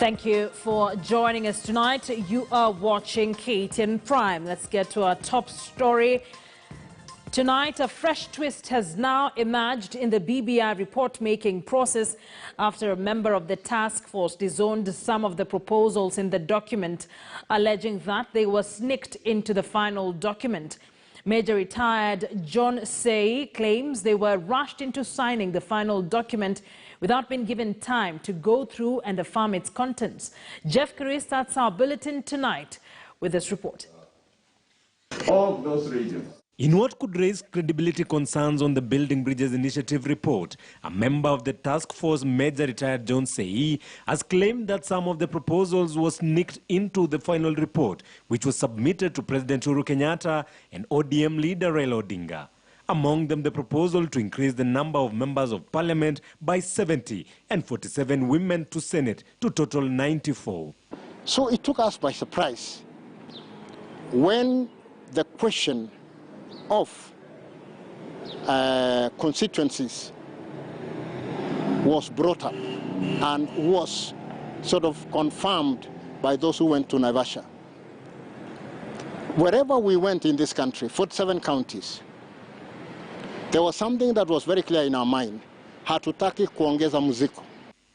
Thank you for joining us tonight. You are watching KTN Prime. Let's get to our top story. Tonight, a fresh twist has now emerged in the BBI report-making process after a member of the task force disowned some of the proposals in the document, alleging that they were sneaked into the final document. Major retired John Seyi claims they were rushed into signing the final document without being given time to go through and affirm its contents. Jeff Curry starts our bulletin tonight with this report. All of those regions. In what could raise credibility concerns on the Building Bridges Initiative report, a member of the task force, Major retired John Seyi, has claimed that some of the proposals were sneaked into the final report, which was submitted to President Uhuru Kenyatta and ODM leader Raila Odinga. Among them, the proposal to increase the number of members of parliament by 70 and 47 women to Senate to total 94. So it took us by surprise when the question of constituencies was brought up and was sort of confirmed by those who went to Naivasha. Wherever we went in this country, 47 counties, there was something that was very clear in our mind: hatutaki kuongeza muziko.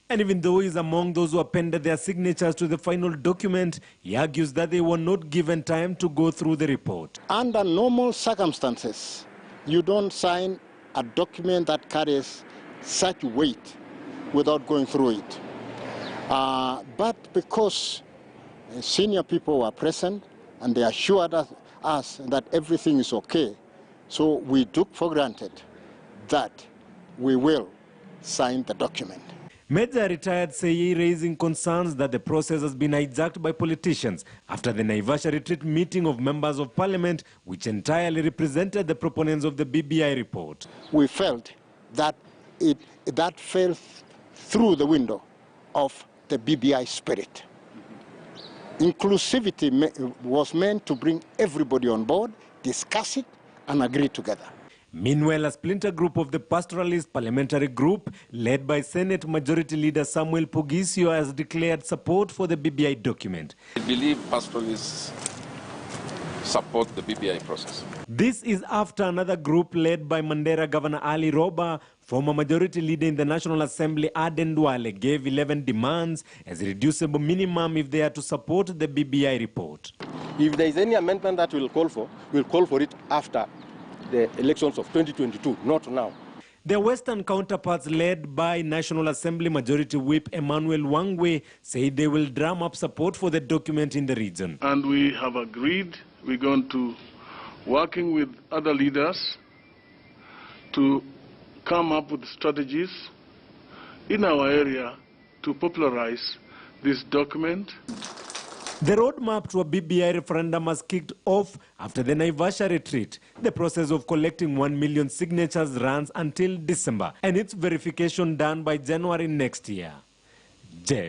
And even though he is among those who appended their signatures to the final document, he argues that they were not given time to go through the report. Under normal circumstances, you don't sign a document that carries such weight without going through it. But because senior people were present and they assured us that everything is okay, so we took for granted that we will sign the document. Major retired Seyi raising concerns that the process has been hijacked by politicians after the Naivasha retreat meeting of members of parliament, which entirely represented the proponents of the BBI report. We felt that that fell through the window of the BBI spirit. Inclusivity was meant to bring everybody on board, discuss it, and agree together. Meanwhile, a splinter group of the Pastoralist Parliamentary Group, led by Senate Majority Leader Samuel Pogisio, has declared support for the BBI document. I believe Pastoralists support the BBI process. This is after another group led by Mandera Governor Ali Roba, former Majority Leader in the National Assembly Aden Duale, gave 11 demands as a reducible minimum if they are to support the BBI report. If there is any amendment that we'll call for it after the elections of 2022, not now. Their Western counterparts, led by National Assembly Majority Whip Emmanuel Wangwe, say they will drum up support for the document in the region. And we have agreed we're going to working with other leaders to come up with strategies in our area to popularize this document. The roadmap to a BBI referendum has kicked off after the Naivasha retreat. The process of collecting 1 million signatures runs until December, and its verification done by January next year. Jeff